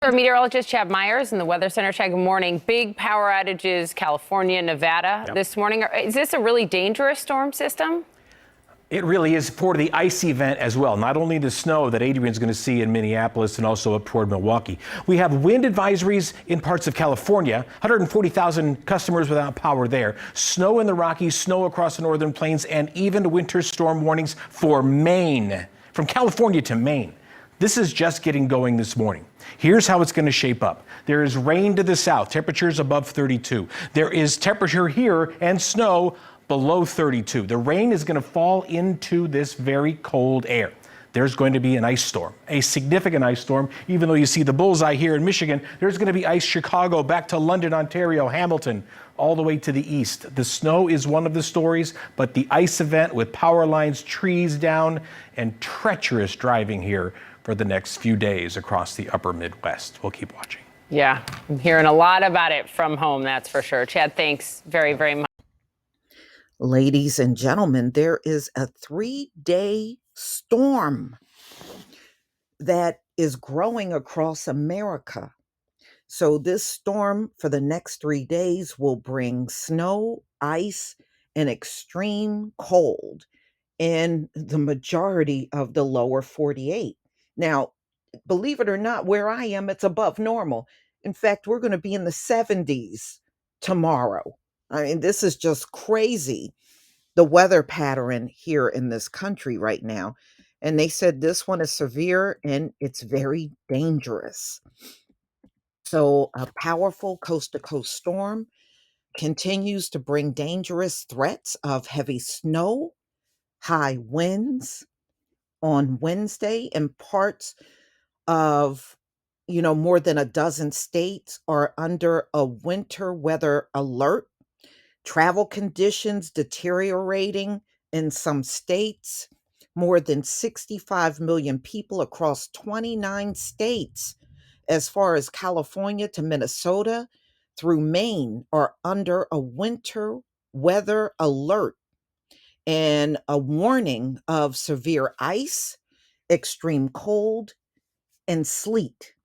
Our meteorologist Chad Myers in the Weather Center. Chad, good morning. Big power outages, California, Nevada this morning. Is this a really dangerous storm system? It really is for the ice event as well. Not only the snow that Adrian's going to see in Minneapolis and also up toward Milwaukee. We have wind advisories in parts of California, 140,000 customers without power there. Snow in the Rockies, snow across the northern plains, and even winter storm warnings for Maine, from California to Maine. This is just getting going this morning. Here's how it's going to shape up. There is rain to the south, temperatures above 32. There is temperature here and snow below 32. The rain is going to fall into this very cold air. There's going to be an ice storm, a significant ice storm. Even though you see the bullseye here in Michigan, there's going to be ice Chicago, back to London, Ontario, Hamilton, all the way to the east. The snow is one of the stories, but the ice event with power lines, trees down, and treacherous driving here for the next few days across the upper Midwest. We'll keep watching. Yeah, I'm hearing a lot about it from home, that's for sure. Chad, thanks very, very much. Ladies and gentlemen, there is a 3-day storm that is growing across America. So this storm for the next 3 days will bring snow, ice, and extreme cold in the majority of the lower 48. Now, believe it or not, where I am, it's above normal. In fact, we're going to be in the 70s tomorrow. I mean, this is just crazy, the weather pattern here in this country right now. And they said this one is severe and it's very dangerous. So a powerful coast-to-coast storm continues to bring dangerous threats of heavy snow, high winds on Wednesday, and parts of more than a dozen states are under a winter weather alert. Travel conditions deteriorating in some states. More than 65 million people across 29 states, as far as California to Minnesota through Maine, are under a winter weather alert and a warning of severe ice, extreme cold, and sleet,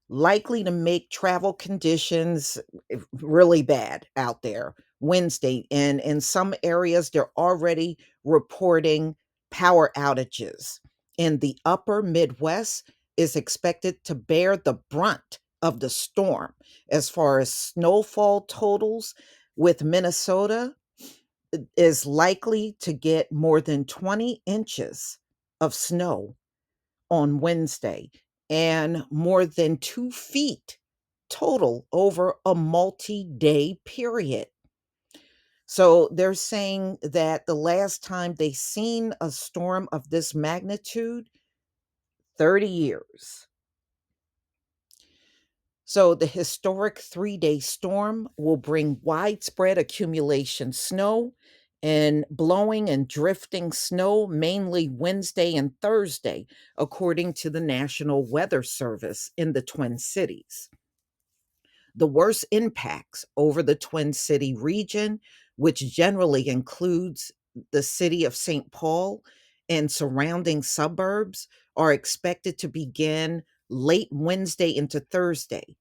likely to make travel conditions really bad out there Wednesday. And in some areas, they're already reporting power outages. In the upper Midwest is expected to bear the brunt of the storm as far as snowfall totals, with Minnesota is likely to get more than 20 inches of snow on Wednesday and more than 2 feet total over a multi-day period. So they're saying that the last time they seen a storm of this magnitude, 30 years. So the historic 3-day storm will bring widespread accumulation snow and blowing and drifting snow mainly Wednesday and Thursday, according to the National Weather Service in the Twin Cities. The worst impacts over the Twin City region, which generally includes the city of St. Paul and surrounding suburbs, are expected to begin late Wednesday into Thursday.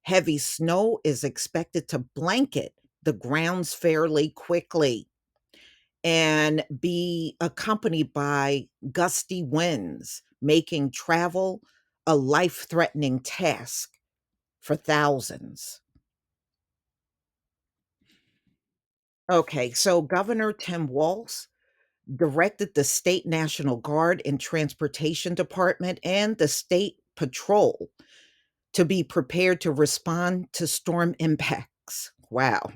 Heavy snow is expected to blanket the grounds fairly quickly and be accompanied by gusty winds, making travel a life-threatening task for thousands. Okay, so Governor Tim Walz directed the State National Guard and Transportation Department and the State Patrol to be prepared to respond to storm impacts. Wow.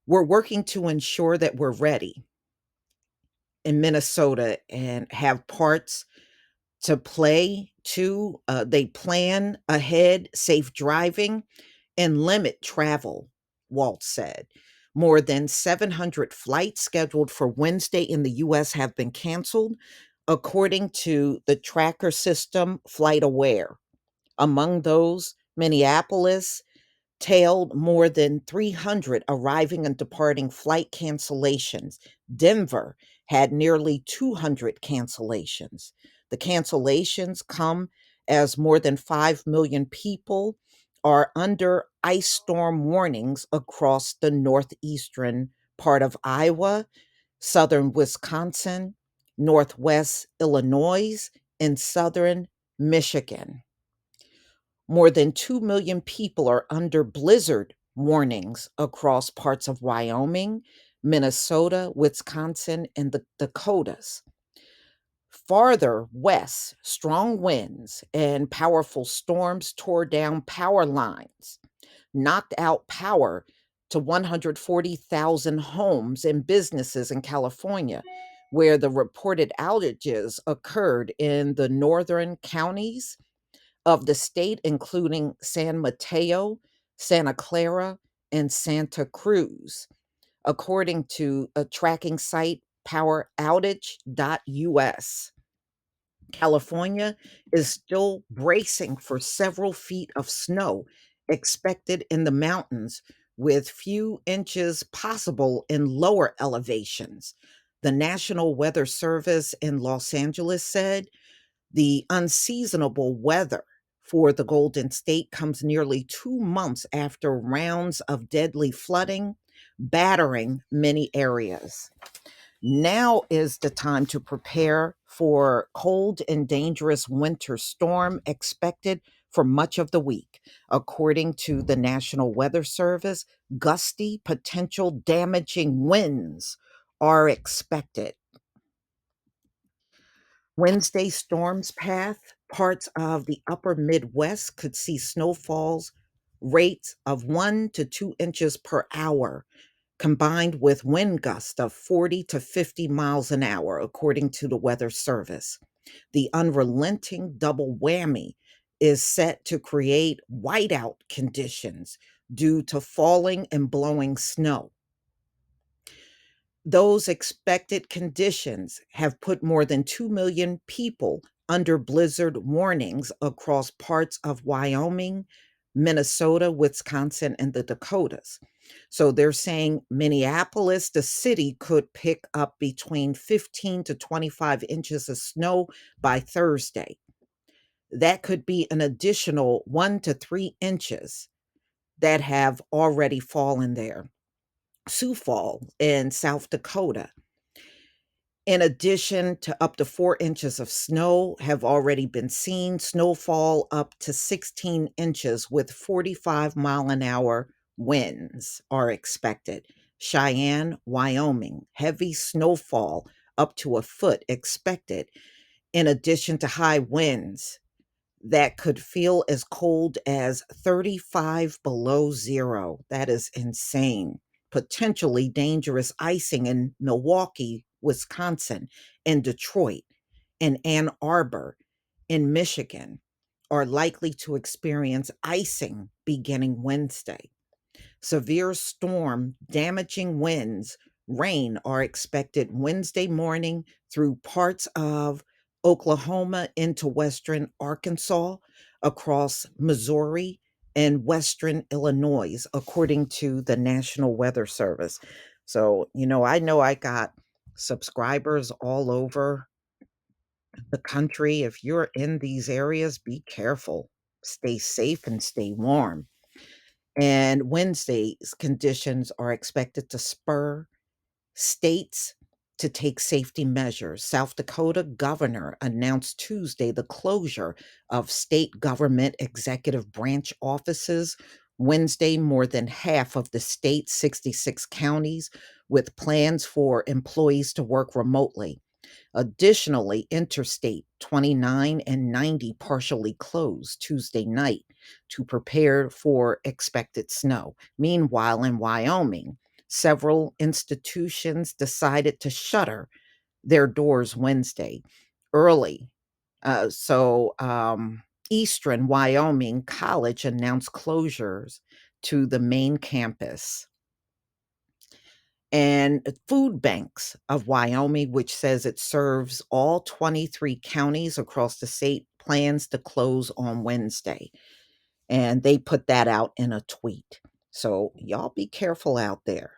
We're working to ensure that we're ready in Minnesota and have parts to play to. They plan ahead, safe driving, and limit travel, Walt said. More than 700 flights scheduled for Wednesday in the U.S. have been canceled, according to the tracker system FlightAware. Among those, Minneapolis tailed more than 300 arriving and departing flight cancellations. Denver had nearly 200 cancellations. The cancellations come as more than 5 million people are under ice storm warnings across the northeastern part of Iowa, southern Wisconsin, northwest Illinois, and southern Michigan. More than 2 million people are under blizzard warnings across parts of Wyoming, Minnesota, Wisconsin, and the Dakotas. Farther west, strong winds and powerful storms tore down power lines, knocked out power to 140,000 homes and businesses in California, where the reported outages occurred in the northern counties of the state, including San Mateo, Santa Clara, and Santa Cruz, according to a tracking site, poweroutage.us. California is still bracing for several feet of snow expected in the mountains, with few inches possible in lower elevations. The National Weather Service in Los Angeles said the unseasonable weather for the Golden State comes nearly 2 months after rounds of deadly flooding battering many areas. Now is the time to prepare for cold and dangerous winter storm expected for much of the week. According to the National Weather Service, gusty, potential damaging winds are expected. Wednesday storm's path, parts of the upper Midwest could see snowfalls rates of 1 to 2 inches per hour, combined with wind gusts of 40 to 50 miles an hour, according to the Weather Service. The unrelenting double whammy is set to create whiteout conditions due to falling and blowing snow. Those expected conditions have put more than 2 million people under blizzard warnings across parts of Wyoming, Minnesota, Wisconsin, and the Dakotas. So they're saying Minneapolis, the city, could pick up between 15 to 25 inches of snow by Thursday. That could be an additional 1 to 3 inches that have already fallen there. Sioux Falls in South Dakota, in addition to up to 4 inches of snow, have already been seen. Snowfall up to 16 inches with 45-mile-an-hour winds are expected. Cheyenne, Wyoming, heavy snowfall up to a foot expected, in addition to high winds that could feel as cold as 35 below zero. That is insane. Potentially dangerous icing in Milwaukee, Wisconsin, and Detroit, and Ann Arbor in Michigan are likely to experience icing beginning Wednesday. Severe storm, damaging winds, rain are expected Wednesday morning through parts of Oklahoma into western Arkansas, across Missouri, and western Illinois, according to the National Weather Service. So, I know I got subscribers all over the country. If you're in these areas, be careful, stay safe, and stay warm. And Wednesday's conditions are expected to spur states to take safety measures. South Dakota governor announced Tuesday the closure of state government executive branch offices. Wednesday, more than half of the state's 66 counties with plans for employees to work remotely. Additionally, Interstate 29 and 90 partially closed Tuesday night to prepare for expected snow. Meanwhile, in Wyoming, several institutions decided to shutter their doors Wednesday early. Eastern Wyoming College announced closures to the main campus. And Food Banks of Wyoming, which says it serves all 23 counties across the state, plans to close on Wednesday. And they put that out in a tweet. So y'all be careful out there,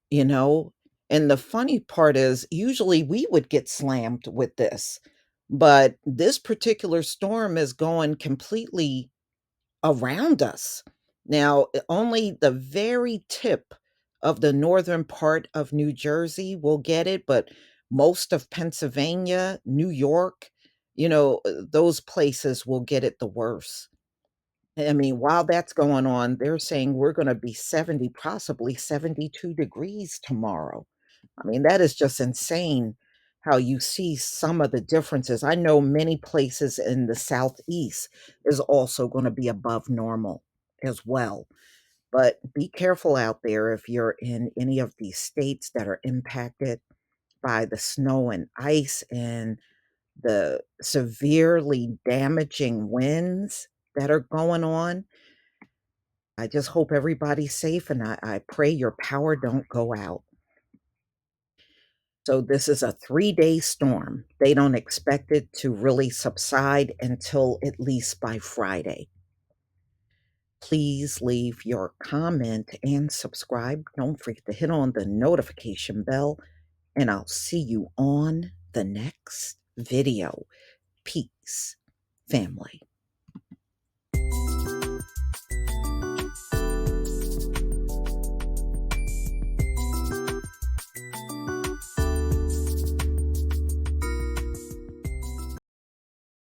you know. And the funny part is, usually we would get slammed with this, But this particular storm is going completely around us. Now, only the very tip of the northern part of New Jersey will get it, but most of Pennsylvania, New York, those places will get it the worst. I mean, while that's going on, they're saying we're going to be 70, possibly 72 degrees tomorrow. I mean, that is just insane how you see some of the differences. I know many places in the southeast is also going to be above normal as well. But be careful out there if you're in any of these states that are impacted by the snow and ice and the severely damaging winds that are going on. I just hope everybody's safe, and I pray your power don't go out. So this is a 3-day storm. They don't expect it to really subside until at least by Friday. Please leave your comment and subscribe. Don't forget to hit on the notification bell, and I'll see you on the next video. Peace, family.